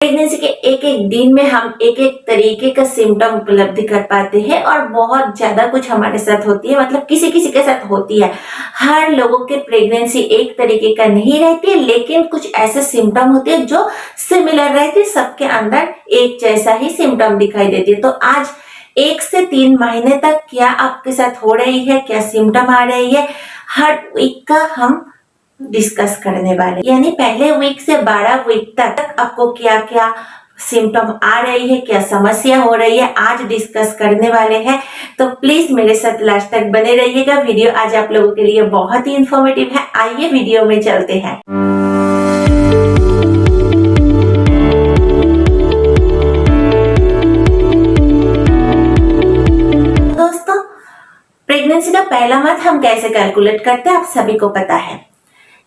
Pregnancy के एक एक दिन में हम एक एक तरीके का सिम्टम उपलब्धि कर पाते हैं और बहुत ज्यादा कुछ हमारे साथ होती है, मतलब किसी किसी के साथ होती है। हर लोगों के प्रेगनेंसी एक तरीके का नहीं रहती है, लेकिन कुछ ऐसे सिम्टम होते हैं जो सिमिलर रहती है, सबके अंदर एक जैसा ही सिम्टम दिखाई देती है। तो आज 1 से 3 महीने तक क्या आपके साथ हो रही है, क्या सिम्टम आ रही है, हर वीक का हम डिस्कस करने वाले, यानी पहले वीक से 12 वीक तक आपको क्या क्या सिम्टम आ रही है, क्या समस्या हो रही है, आज डिस्कस करने वाले हैं। तो प्लीज मेरे साथ लास्ट तक बने रहिएगा। वीडियो आज आप लोगों के लिए बहुत ही इंफॉर्मेटिव है। आइए वीडियो में चलते हैं। दोस्तों, प्रेगनेंसी का पहला मंथ हम कैसे कैलकुलेट करते हैं आप सभी को पता है।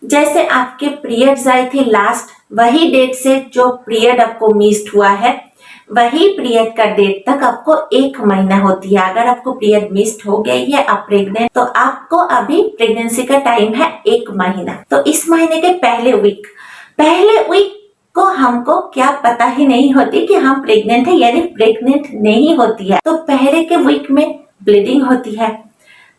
जैसे आपके पीरियड्स आए थे लास्ट, वही डेट से जो पीरियड आपको मिस्ड हुआ है, वही पीरियड का डेट तक आपको 1 महीना होती है। अगर आपको पीरियड मिस्ड हो गई है, आप प्रेग्नेंट, तो आपको अभी प्रेगनेंसी का टाइम है 1 महीना। तो इस महीने के पहले वीक को हमको क्या पता ही नहीं होती कि हम प्रेग्नेंट है, यानी प्रेग्नेंट नहीं होती है। तो पहले के वीक में ब्लीडिंग होती है,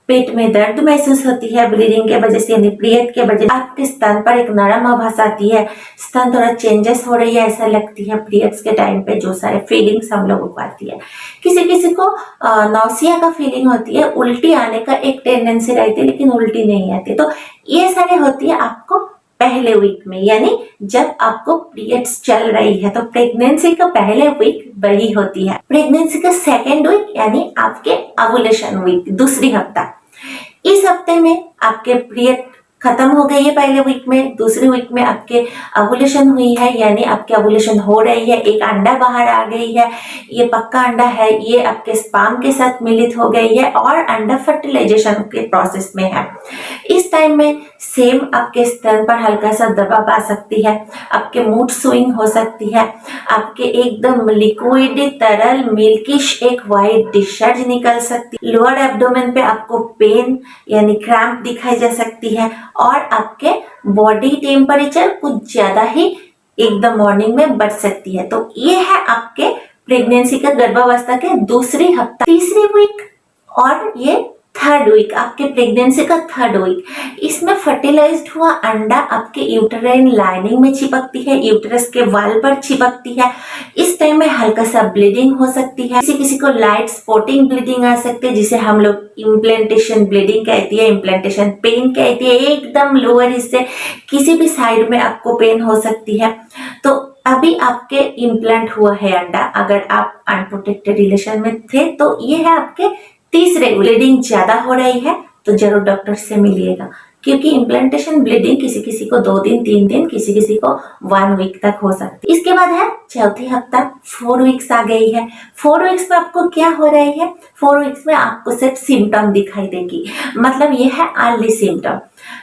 पेट में दर्द महसूस होती है ब्लीडिंग के वजह से, यानी पीरियड के वजह से। आपके स्तन पर एक नरम आभास आती है, स्तन थोड़ा चेंजेस हो रही है ऐसा लगती है पीरियड्स के टाइम पे। जो सारे फीलिंग्स हम लोगों को आती है, किसी किसी को नौसिया का फीलिंग होती है, उल्टी आने का एक टेंडेंसी रहती है, लेकिन उल्टी नहीं आती। तो ये सारे होती है आपको पहले वीक में, यानी जब आपको पीरियड्स चल रही है। तो प्रेगनेंसी का पहले वीक वही होती है। प्रेगनेंसी का सेकेंड वीक यानी आपके ओव्यूलेशन वीक, दूसरी हफ्ता। इस हफ्ते में आपके पीरियड खत्म हो गई है पहले वीक में, दूसरे वीक में आपके ओव्यूलेशन हुई है, यानी आपके ओव्यूलेशन हो रही है, एक अंडा बाहर आ गई है, ये पक्का अंडा है, ये आपके स्पर्म के साथ मिलित हो गई है और अंडा फर्टिलाइजेशन के प्रोसेस में है। इस टाइम में सेम आपके स्तन पर हल्का सा दबाव आ सकती है, आपके मूड स्विंग हो सकती है, आपके एकदम लिक्विड तरल मिल्किश एक वाइट डिस्चार्ज निकल सकती है, लोअर एब्डोमेन पे आपको पेन यानी क्रैम्प दिखाई जा सकती है और आपके बॉडी टेम्परेचर कुछ ज्यादा ही एकदम मॉर्निंग में बढ़ सकती है। तो ये है आपके प्रेगनेंसी का गर्भावस्था के दूसरी हफ्ता, तीसरी वीक और ये थर्ड वीक, आपके प्रेगनेंसी का थर्ड वीक। इसमें फर्टिलाइज्ड हुआ अंडा आपके यूटेराइन लाइनिंग में चिपकती है, यूटेरस के वाल पर चिपकती है। इस टाइम में हल्का सा ब्लीडिंग हो सकती है, किसी किसी को लाइट स्पॉटिंग ब्लीडिंग आ सकती है, जिसे हम लोग इम्प्लांटेशन ब्लीडिंग कहती है, इम्प्लांटेशन पेन कहती है। एकदम लोअर हिस्से किसी भी साइड में आपको पेन हो सकती है। तो अभी आपके इम्प्लांट हुआ है अंडा, अगर आप अनप्रोटेक्टेड रिलेशन में थे, तो ये है आपके तीसरे। ब्लीडिंग ज्यादा हो रही है तो जरूर डॉक्टर से मिलिएगा, क्योंकि इम्प्लांटेशन ब्लीडिंग किसी किसी को 2 दिन 3 दिन, किसी किसी को 1 वीक तक हो सकती है। इसके बाद है चौथी हफ्ता, 4 वीक्स आ गई है। 4 वीक्स में आपको क्या हो रही है, 4 वीक्स में आपको सिर्फ सिम्टम दिखाई देगी, मतलब ये है अर्ली सिम्टम।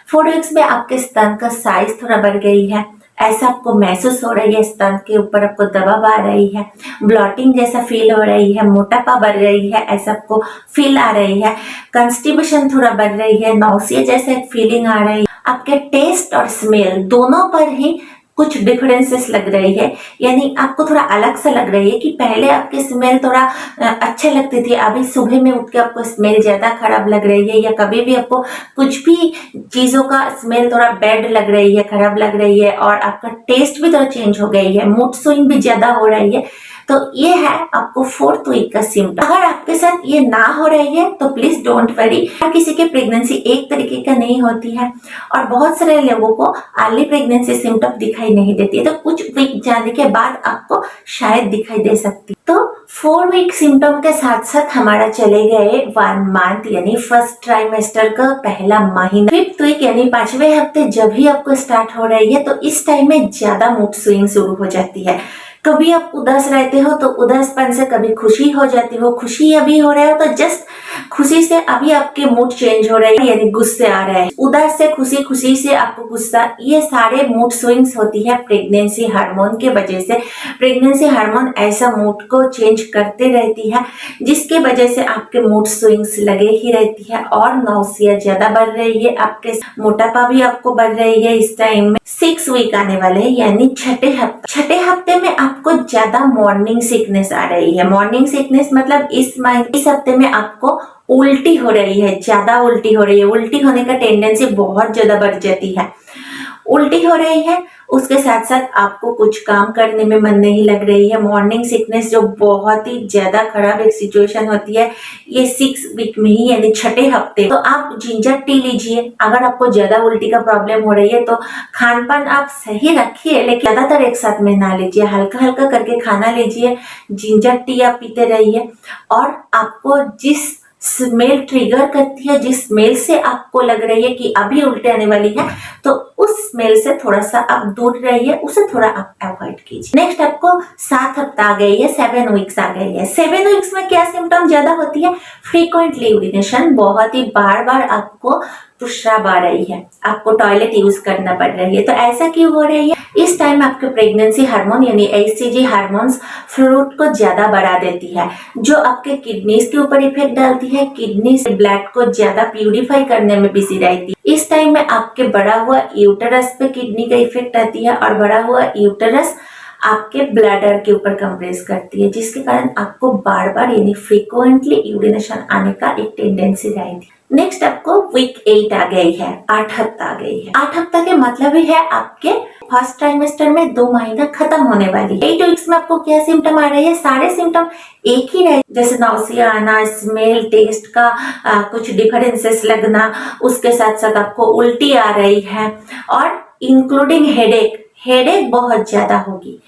4 वीक्स में आपके स्तन का साइज थोड़ा बढ़ गई है, ऐसा आपको महसूस हो रही है, स्तन के ऊपर आपको दबाव आ रही है, ब्लॉटिंग जैसा फील हो रही है, मोटापा बढ़ रही है ऐसा आपको फील आ रही है, कंस्टिपेशन थोड़ा बढ़ रही है, नौसिया जैसा एक फीलिंग आ रही है। आपके टेस्ट और स्मेल दोनों पर ही कुछ डिफरेंसेस लग रही है, यानी आपको थोड़ा अलग सा लग रही है कि पहले आपकी स्मेल थोड़ा अच्छे लगती थी, अभी सुबह में उठ के आपको स्मेल ज्यादा खराब लग रही है, या कभी भी आपको कुछ भी चीजों का स्मेल थोड़ा बैड लग रही है, खराब लग रही है, और आपका टेस्ट भी थोड़ा चेंज हो गई है, मूड स्विंग भी ज्यादा हो रही है। तो ये है आपको 4th वीक का सिम्टम। अगर आपके साथ ये ना हो रही है तो प्लीज डोंट वरी, हर किसी की प्रेगनेंसी एक तरीके का नहीं होती है और बहुत सारे लोगों को अर्ली प्रेगनेंसी सिम्टम दिखाई नहीं देती है, तो कुछ वीक जाने के बाद आपको शायद दिखाई दे सकती। तो 4 वीक सिम्टम के साथ साथ हमारा चले गए 1 मंथ यानी फर्स्ट ट्राइमेस्टर का पहला महीना। 5th वीक यानी 5वें हफ्ते जब भी आपको स्टार्ट हो रही है, तो इस टाइम में ज्यादा मूड स्विंग शुरू हो जाती है। कभी आप उदास रहते हो तो उदासपन से कभी खुशी हो जाती हो, खुशी अभी हो रहा हो तो जस्ट खुशी से अभी आपके मूड चेंज हो रहे हैं, यानी गुस्से आ रहे हैं, उदास से खुशी, खुशी से आपको गुस्सा, ये सारे मूड स्विंग्स होती है प्रेगनेंसी हार्मोन के वजह से। प्रेगनेंसी हार्मोन ऐसा मूड को चेंज करते रहती है जिसके वजह से आपके मूड स्विंग्स लगे ही रहती है और नौसिया ज्यादा बढ़ रही है, आपके मोटापा भी आपको बढ़ रही है। इस टाइम में 6 वीक आने वाले हैं, यानी छठे हफ्ते में आपको ज्यादा मॉर्निंग सिकनेस आ रही है। मॉर्निंग सिकनेस मतलब इस हफ्ते में आपको उल्टी हो रही है, ज्यादा उल्टी हो रही है। उल्टी होने का टेंडेंसी बहुत ज्यादा बढ़ जाती है। उल्टी हो रही है, उसके साथ साथ आपको कुछ काम करने में मन नहीं लग रही है। मॉर्निंग सिकनेस जो बहुत ही ज्यादा खराब एक सिचुएशन होती है, ये 6 वीक में ही यानी छठे हफ्ते। तो आप जिंजर टी लीजिए। अगर आपको ज्यादा उल्टी का प्रॉब्लम हो रही है तो खान पान आप सही रखिए, लेकिन ज्यादातर एक साथ में ना लीजिए। हल्का हल्का करके खाना लीजिए, जिंजर टी आप पीते रहिए। और आपको जिस स्मेल ट्रिगर करती है, जिस स्मेल से आपको लग रही है कि अभी उल्टी आने वाली है, तो उस स्मेल से थोड़ा सा आप दूर रहिए, उसे थोड़ा आप अवॉइड कीजिए। नेक्स्ट आपको 7 हफ्ता आ गई है, 7 वीक्स आ गई है। 7 वीक्स में क्या सिम्टम ज्यादा होती है? फ्रीक्वेंटली यूरिनेशन, बहुत ही बार बार आपको पेशाब आ रही है, आपको टॉयलेट यूज करना पड़ रही है। तो ऐसा क्यों हो रही है? इस टाइम आपके प्रेगनेंसी हार्मोन यानी HCG हार्मोन्स फ्लूइड को ज्यादा बढ़ा देती है, जो आपके किडनीज के ऊपर इफेक्ट डालती है। किडनी से ब्लड को ज्यादा प्यूरिफाई करने में बिजी रहती है। इस टाइम में आपके बढ़ा हुआ यूटेरस पे किडनी का इफेक्ट आती है, और बढ़ा हुआ यूटेरस आपके ब्लैडर के ऊपर कंप्रेस करती है, जिसके कारण आपको बार बार यानी फ्रीक्वेंटली यूरिनेशन आने का एक टेंडेंसी रहेगी। नेक्स्ट आपको वीक 8 आ गई है, 8 हफ्ता आ गई है। 8 हफ्ता के मतलब ही है आपके फर्स्ट ट्राइमेस्टर में 2 महीना खत्म होने वाली है। 8 वीक्स में आपको क्या सिम्टम आ रही है? सारे सिम्टम एक ही रहे, जैसे नाउसिया आना, स्मेल टेस्ट का कुछ डिफरेंसेस लगना, उसके साथ साथ आपको उल्टी आ रही है, और इंक्लूडिंग हेडेक बहुत ज्यादा होगी।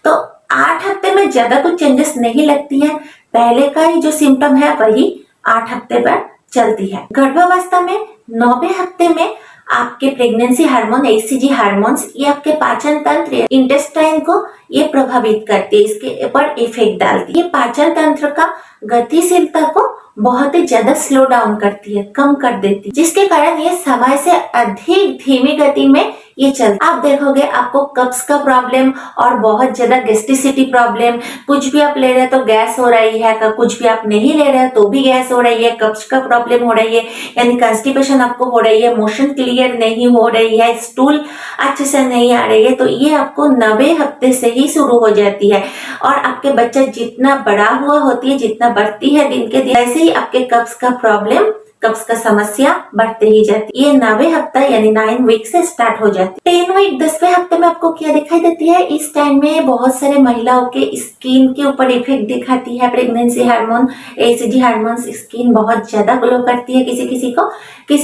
तो 8 हफ्ते में ज्यादा कुछ चेंजेस नहीं लगती है, पहले का ही जो सिम्टम है वही 8 हफ्ते पर चलती है। गर्भावस्था में 9वें हफ्ते में आपके प्रेगनेंसी हार्मोन HCG हार्मोन्स ये आपके पाचन तंत्र, इंटेस्टाइन को ये प्रभावित करती है, इसके ऊपर इफेक्ट डालती है। ये पाचन तंत्र का गतिशीलता को बहुत ही ज्यादा स्लो डाउन करती है, कम कर देती है, जिसके कारण ये समय से अधिक धीमी गति में ये चलता। आप देखोगे आपको कब्ज का प्रॉब्लम और बहुत ज्यादा गैस्ट्रिसिटी प्रॉब्लम, कुछ भी आप ले रहे हैं तो गैस हो रही है, कुछ भी आप नहीं ले रहे हैं तो भी गैस हो रही है, कब्ज का प्रॉब्लम हो रही है यानी कॉन्स्टिपेशन आपको हो रही है, मोशन क्लियर नहीं हो रही है, स्टूल अच्छे से नहीं आ रही है, तो ये आपको 9वें हफ्ते से ही शुरू हो जाती है। और आपके बच्चा जितना बड़ा हुआ होती है, जितना बढ़ती है दिन के दिन, वैसे ही आपके कब्ज का प्रॉब्लम, कब्ज का समस्या बढ़ते ही जाती है। ये 9वें हफ्ता यानी 9 वीक से स्टार्ट हो जाती है। 10 वीक 10वें हफ्ते में आपको क्या दिखाई देती है? इस टाइम में बहुत सारे महिलाओं के स्किन के ऊपर इफेक्ट दिखाती है pregnancy hormone, HCG hormones. Skin बहुत ज्यादा ग्लो करती है, किसी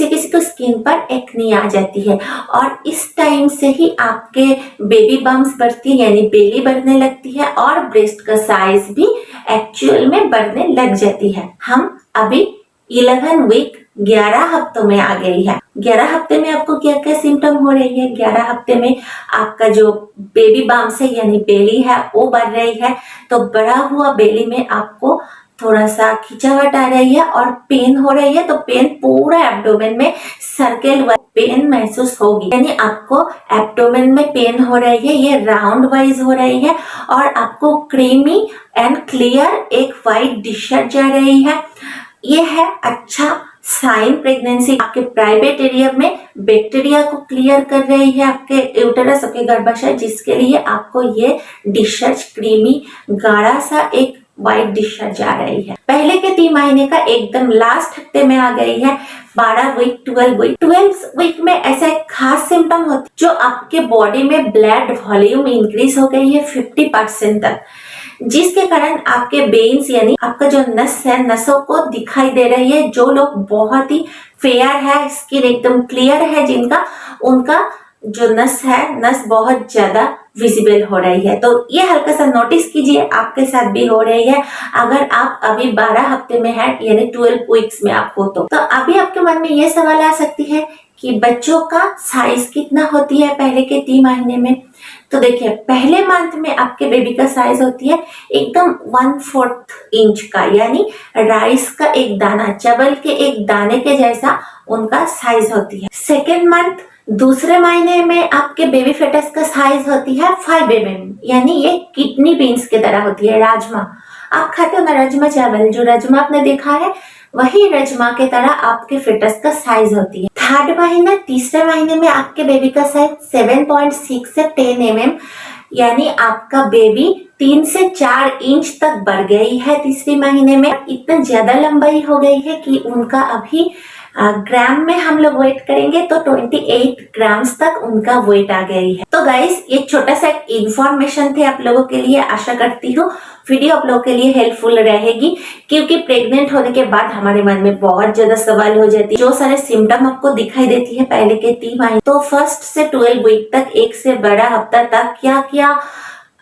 किसी को स्किन पर एक्ने आ जाती है, और इस टाइम से ही आपके बेबी बम्स बढ़ती है यानी बेली बढ़ने लगती है, और ब्रेस्ट का साइज भी एक्चुअल में बढ़ने लग जाती है। हम अभी 11 वीक 11 हफ्तों में आ गई है। 11 हफ्ते में आपको क्या क्या सिम्टम हो रही है? 11 हफ्ते में आपका जो बेबी बम्स है यानी बेली है वो बढ़ रही है। तो बढ़ा हुआ बेली में आपको थोड़ा सा खिंचावट आ रही है और पेन हो रही है, तो पेन पूरा एब्डोमेन में सर्कल वाइज पेन महसूस होगी, यानी आपको एब्डोमेन में पेन हो रही है, ये राउंड वाइज हो रही है, और आपको क्रीमी एंड क्लियर एक व्हाइट डिस्चार्ज जा रही है। ये है अच्छा साइन प्रेगनेंसी। आपके प्राइवेट एरिया में बैक्टीरिया को क्लियर कर रही है आपके यूटेरस, आपके गर्भाशय, जिसके लिए आपको ये डिस्चार्ज क्रीमी गाढ़ा सा एक व्हाइट डिस्चार्ज आ रही है। पहले के 3 महीने का एकदम लास्ट हफ्ते में आ गई है 12 वीक 12 वीक। 12 वीक में ऐसा एक खास सिम्टम होता है जो आपके बॉडी में ब्लड वॉल्यूम इंक्रीज हो गई है 50% तक, जिसके कारण आपके वेन्स यानी आपका जो नस है, नसों को दिखाई दे रही है। जो लोग बहुत ही फेयर है, स्किन एकदम क्लियर है जिनका, उनका जो नस है, नस बहुत ज्यादा विजिबल हो रही है। तो ये हल्का सा नोटिस कीजिए, आपके साथ भी हो रही है। अगर आप अभी 12 हफ्ते में है यानी 12 वीक्स में आप हो तो अभी आपके मन में ये सवाल आ सकती है कि बच्चों का साइज कितना होती है पहले के 3 महीने में। तो देखिए, पहले मंथ में आपके बेबी का साइज होती है एकदम 1/4 इंच का, यानी राइस का एक दाना, चावल के एक दाने के जैसा उनका साइज होती है। सेकेंड मंथ दूसरे महीने में आपके बेबी फेटस का साइज होती है 5 mm, यानी ये किडनी बीन्स की तरह होती है। राजमा आप खाते हो ना, राजमा चावल, जो राजमा आपने देखा है वही राजमा के तरह आपके फेटस का साइज होती है। थर्ड महीने तीसरे महीने में आपके बेबी का साइज 7.6 से 10 mm यानी आपका बेबी 3 से 4 इंच तक बढ़ गई है तीसरे महीने में। इतना ज्यादा लंबाई हो गई है कि उनका अभी ग्राम में हम लोग वेट करेंगे तो 28 ग्राम्स तक उनका वेट आ गई है। तो गाइस ये छोटा सा इंफॉर्मेशन थे आप लोगों के लिए। आशा करती हूँ वीडियो आप लोगों के लिए हेल्पफुल रहेगी, क्योंकि प्रेग्नेंट होने के बाद हमारे मन में बहुत ज्यादा सवाल हो जाती है। जो सारे सिम्टम आपको दिखाई देती है पहले के 3 महीने, तो फर्स्ट से 12 वीक तक, एक से बड़ा हफ्ता तक क्या क्या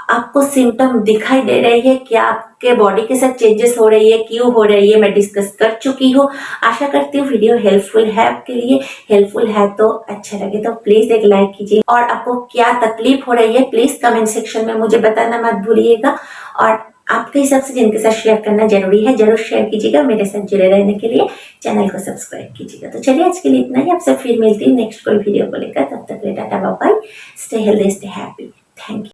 आपको सिम्टम दिखाई दे रही है, क्या आपके बॉडी के साथ चेंजेस हो रही है, क्यों हो रही है, मैं डिस्कस कर चुकी हूँ। आशा करती हूँ वीडियो हेल्पफुल है आपके लिए। हेल्पफुल है तो अच्छा लगे तो प्लीज एक लाइक कीजिए, और आपको क्या तकलीफ हो रही है प्लीज कमेंट सेक्शन में मुझे बताना मत भूलिएगा। और आपके हिसाब से जिनके साथ शेयर करना जरूरी है जरूर शेयर कीजिएगा। मेरे साथ जुड़े रहने के लिए चैनल को सब्सक्राइब कीजिएगा। तो चलिए आज के लिए इतना ही, आपसे फिर मिलती हूँ नेक्स्ट कोई वीडियो को लेकर। तब तक tata bye bye, stay healthy stay happy, thank you.